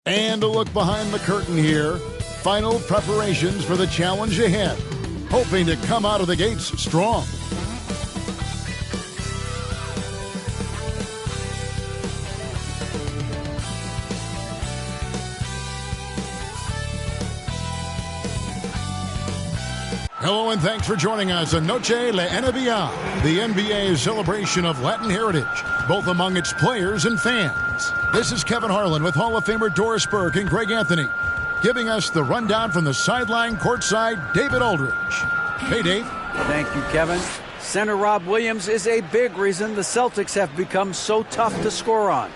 And a look behind the curtain here. Final preparations for the challenge ahead. Hoping to come out of the gates strong. Hello and thanks for joining us on Noche La NBA, the NBA's celebration of Latin heritage, both among its players and fans. This is Kevin Harlan with Hall of Famer Doris Burke and Greg Anthony, giving us the rundown from the sideline courtside, David Aldridge. Hey, Dave. Thank you, Kevin. Center Rob Williams is a big reason the Celtics have become so tough to score on.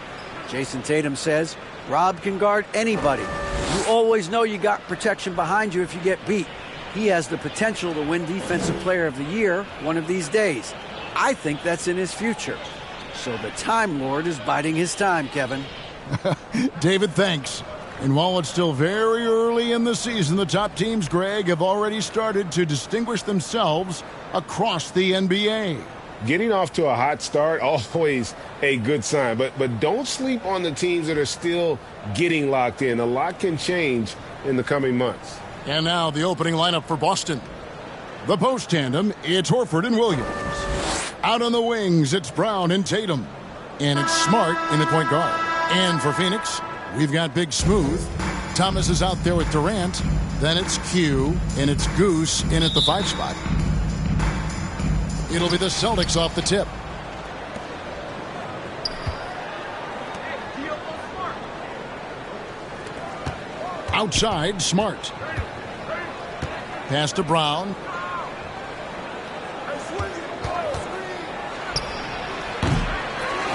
Jason Tatum says Rob can guard anybody. You always know you got protection behind you if you get beat. He has the potential to win Defensive Player of the Year one of these days. I think that's in his future. So the Time Lord is biding his time, Kevin. David, thanks. And while it's still very early in the season, the top teams, Greg, have already started to distinguish themselves across the NBA. Getting off to a hot start, always a good sign. But don't sleep on the teams that are still getting locked in. A lot can change in the coming months. And now the opening lineup for Boston. The post tandem, it's Horford and Williams. Out on the wings, it's Brown and Tatum. And it's Smart in the point guard. And for Phoenix, we've got Big Smooth. Thomas is out there with Durant. Then it's Q, and it's Goose in at the 5 spot. It'll be the Celtics off the tip. Outside, Smart. Pass to Brown.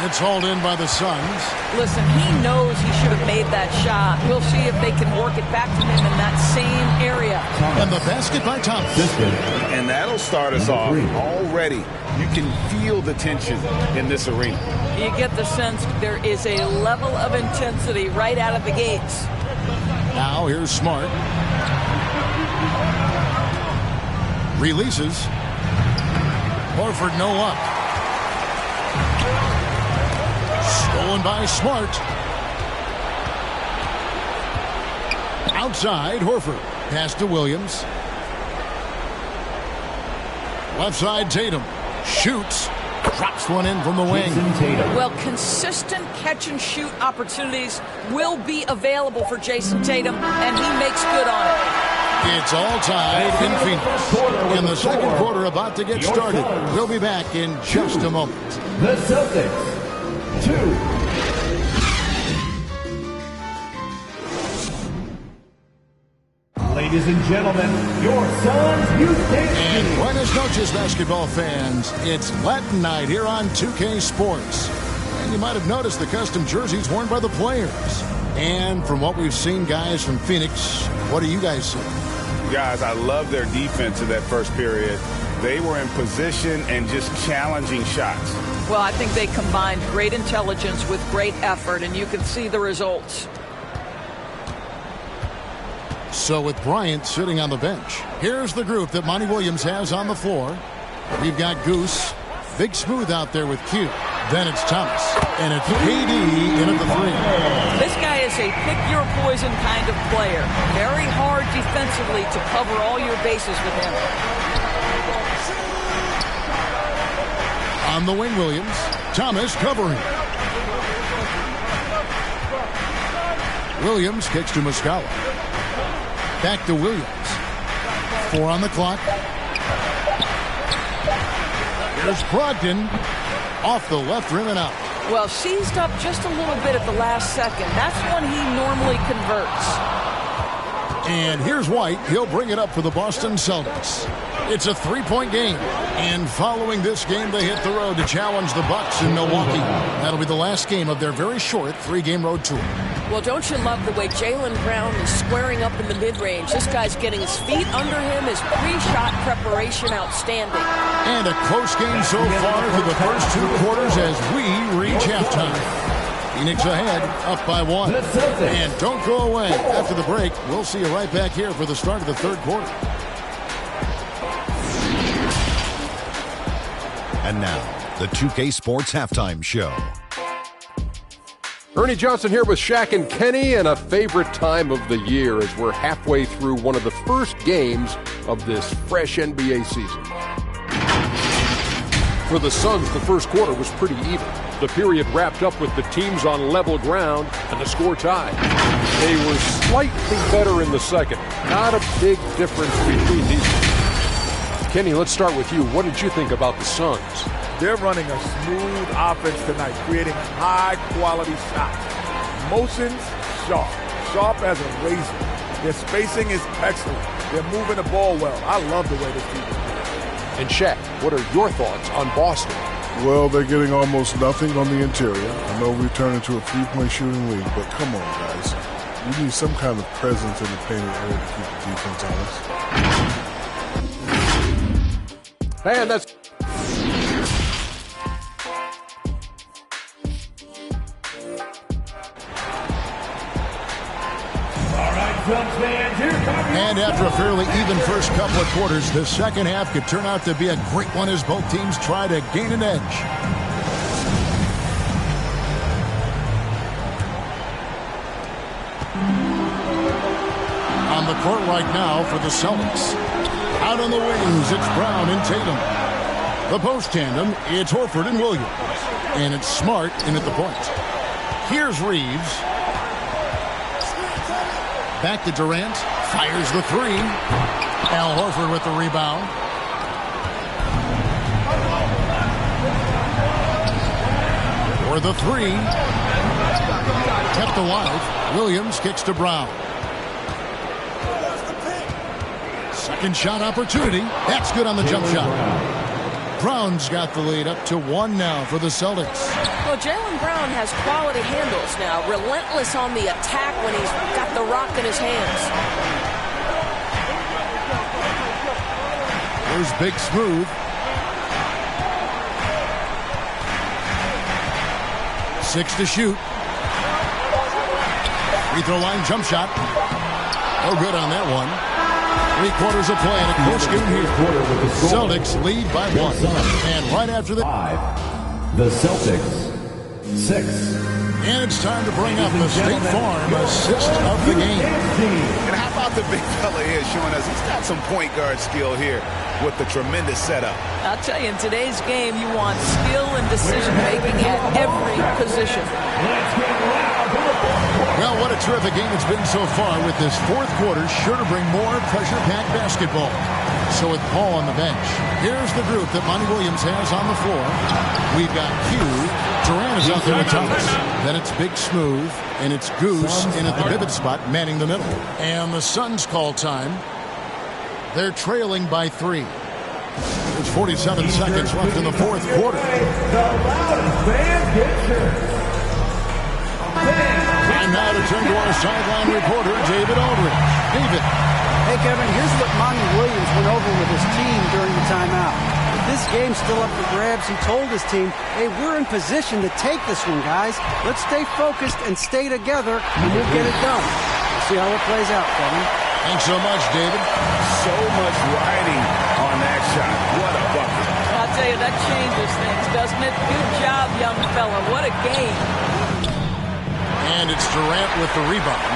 It's hauled in by the Suns. Listen, he knows he should have made that shot. We'll see if they can work it back to him in that same area. And the basket by Thomas. And that'll start us off already. You can feel the tension in this arena. You get the sense there is a level of intensity right out of the gates. Now here's Smart. Releases. Horford no up. Stolen by Smart. Outside, Horford. Pass to Williams. Left side, Tatum. Shoots. Drops one in from the wing. Well, consistent catch-and-shoot opportunities will be available for Jason Tatum, and he makes good on it. It's all tied in Phoenix. And the second quarter about to get started. We'll be back in just a moment. The Celtics, 2. Ladies and gentlemen, your Suns Youth Dance. And buenas noches, basketball fans. It's Latin night here on 2K Sports. And you might have noticed the custom jerseys worn by the players. And from what we've seen, guys, from Phoenix, what do you guys see? Guys, I love their defense in that first period. They were in position and just challenging shots. Well, I think they combined great intelligence with great effort, and you can see the results. So with Bryant sitting on the bench, here's the group that Monty Williams has on the floor. We've got Goose, Big Smooth out there with Q. Then it's Thomas, and it's KD in at the 3. This guy is a pick-your-poison kind of player. Very hard defensively to cover all your bases with him. On the wing, Williams. Thomas covering. Williams kicks to Muscala. Back to Williams. 4 on the clock. Here's Brogdon. Off the left rim and out. Well, seized up just a little bit at the last second. That's when he normally converts. And here's White. He'll bring it up for the Boston Celtics. It's a 3-point game. And following this game, they hit the road to challenge the Bucks in Milwaukee. That'll be the last game of their very short 3-game road tour. Well, don't you love the way Jaylen Brown is squaring up in the mid-range? This guy's getting his feet under him. His pre-shot preparation outstanding. And a close game so far for the first 2 quarters as we reach halftime. Phoenix ahead, up by 1. And don't go away. After the break, we'll see you right back here for the start of the third quarter. And now, the 2K Sports Halftime Show. Ernie Johnson here with Shaq and Kenny, and a favorite time of the year as we're halfway through one of the first games of this fresh NBA season. For the Suns, the first quarter was pretty even. The period wrapped up with the teams on level ground and the score tied. They were slightly better in the second. Not a big difference between these. Kenny, let's start with you. What did you think about the Suns? They're running a smooth offense tonight, creating high-quality shots. Motions, sharp as a razor. Their spacing is excellent. They're moving the ball well. I love the way this team is playing. And Shaq, what are your thoughts on Boston? Well, they're getting almost nothing on the interior. I know we've turned into a three-point shooting league, but come on, guys. We need some kind of presence in the painted area to keep the defense honest. And that's... And after a fairly even first couple of quarters, the second half could turn out to be a great one as both teams try to gain an edge. On the court right now for the Celtics. Out on the wings, it's Brown and Tatum. The post tandem, it's Horford and Williams. And it's Smart in at the point. Here's Reeves. Back to Durant. Fires the three. Al Horford with the rebound. For the three. Kept alive. Williams kicks to Brown. Second shot opportunity. That's good on the jump shot. Brown's got the lead up to 1 now for the Celtics. Well, Jaylen Brown has quality handles now. Relentless on the attack when he's got the rock in his hands. Here's Big Smooth. Six to shoot. Free throw line jump shot. Oh, good on that one. 3 quarters of play and a close game here. Celtics lead by 1. And right after that, the Celtics 6. And it's time to bring up the State Farm assist of the game. And how about the big fella here showing us he's got some point guard skill here with the tremendous setup. I'll tell you, in today's game, you want skill and decision-making at every position. Well, what a terrific game it's been so far, with this fourth quarter sure to bring more pressure-packed basketball. So with Paul on the bench, here's the group that Monty Williams has on the floor. We've got Q. Durant is out there with Thomas. Then it's Big Smooth, and it's Goose in at the pivot spot, manning the middle. And the Suns call time. They're trailing by 3. There's 47 seconds left in the fourth quarter. Time now to turn to our sideline reporter, David Aldridge. David. Hey, Kevin, here's what Monty Williams went over with his team during the timeout. If this game's still up for grabs, he told his team, hey, we're in position to take this one, guys. Let's stay focused and stay together, and we'll get it done. We'll see how it plays out, Kevin. Thanks so much, David. So much riding on that shot. What a bucket. I'll tell you, that changes things, doesn't it? Good job, young fella. What a game. And it's Durant with the rebound.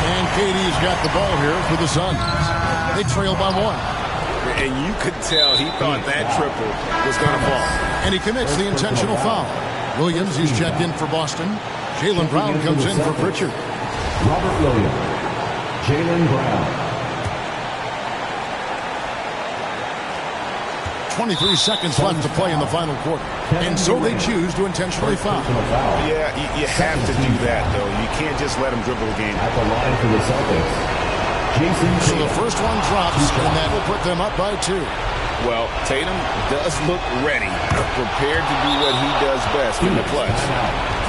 And KD's got the ball here for the Suns. They trail by 1. And you could tell he thought that triple was going to fall. And he commits the intentional foul. Williams, he's checked in for Boston. Jaylen Brown comes in for Pritchard. Robert Williams. Jaylen Brown. 23 seconds left to play in the final quarter. And so they choose to intentionally foul. Yeah, you have to do that, though. You can't just let him dribble the game. At the line for the Celtics, Jason So the first one drops, and that will put them up by 2. Well, Tatum does look ready, prepared to do what he does best in the clutch.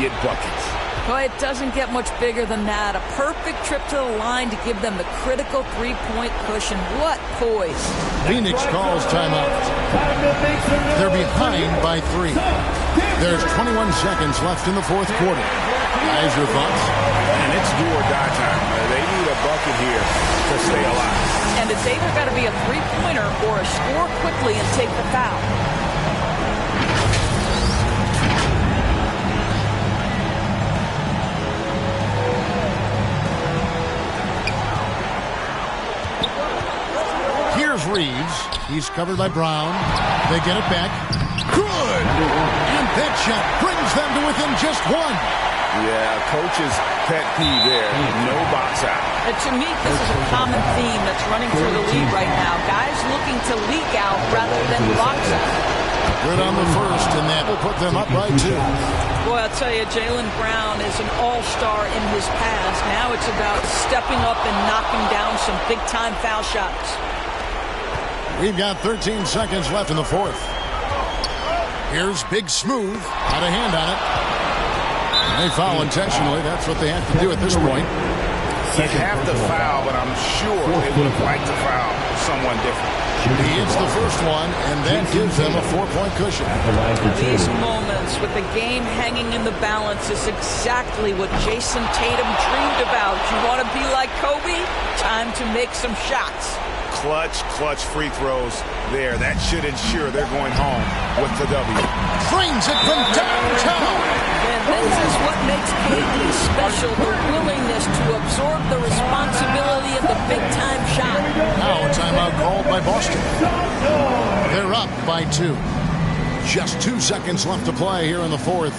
Get buckets. Boy, it doesn't get much bigger than that. A perfect trip to the line to give them the critical three-point cushion. What poise. Phoenix calls timeout. They're behind by 3. There's 21 seconds left in the fourth quarter. Guys, your thoughts? And it's do or die time. They need a bucket here to stay alive. And it's either got to be a three-pointer or a score quickly and take the foul. Reeves. He's covered by Brown. They get it back. Good! And that shot brings them to within just one. Yeah, coach's pet peeve there. No box out. And to me, this is a common theme that's running through the league right now. Guys looking to leak out rather than box out. Good on the first, and that will put them up by 2. Boy, I'll tell you, Jaylen Brown is an all-star in his past. Now it's about stepping up and knocking down some big-time foul shots. We've got 13 seconds left in the fourth. Here's Big Smooth. Out of hand on it. They foul intentionally. That's what they have to do at this point. You have to foul, but I'm sure they would have liked to foul someone different. He hits the first one, and that gives them a 4-point cushion. These moments with the game hanging in the balance is exactly what Jason Tatum dreamed about. You want to be like Kobe? Time to make some shots. Clutch free throws there. That should ensure they're going home with the W. Frames it from downtown. And this is what makes KD special, the willingness to absorb the responsibility of the big-time shot. Now a timeout called by Boston. They're up by 2. Just 2 seconds left to play here in the fourth.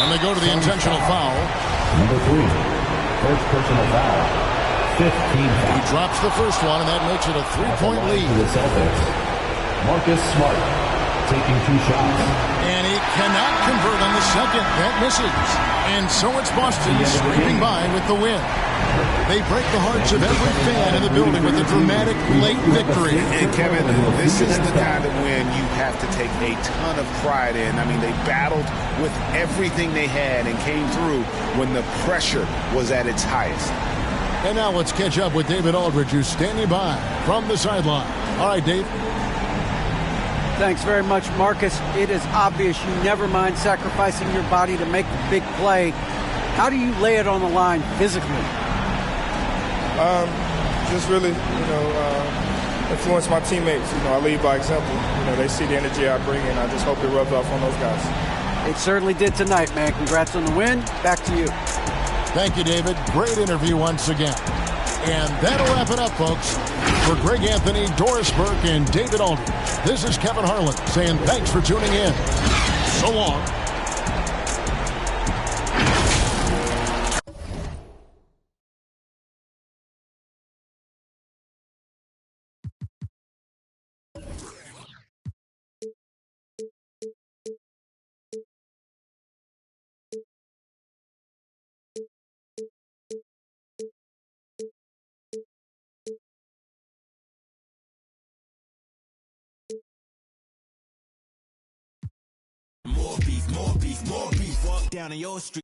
And they go to the intentional foul. Number 3, first personal foul. 15 foul. He drops the first one, and that makes it a 3-point lead. To the Celtics, Marcus Smart taking 2 shots. And he cannot convert on the second. That misses. And so it's Boston scraping by with the win. They break the hearts of every fan in the building with a dramatic late victory. And Kevin, this is the kind of win you have to take a ton of pride in. I mean, they battled with everything they had and came through when the pressure was at its highest. And now let's catch up with David Aldridge, who's standing by from the sideline. All right, Dave. Thanks very much, Marcus. It is obvious you never mind sacrificing your body to make the big play. How do you lay it on the line physically? Just really, influence my teammates. I lead by example. They see the energy I bring, and I just hope it rubs off on those guys. It certainly did tonight, man. Congrats on the win. Back to you. Thank you, David. Great interview once again. And that'll wrap it up, folks. For Greg Anthony, Doris Burke, and David Aldridge, this is Kevin Harlan saying thanks for tuning in. So long. More beef, walk down in your street.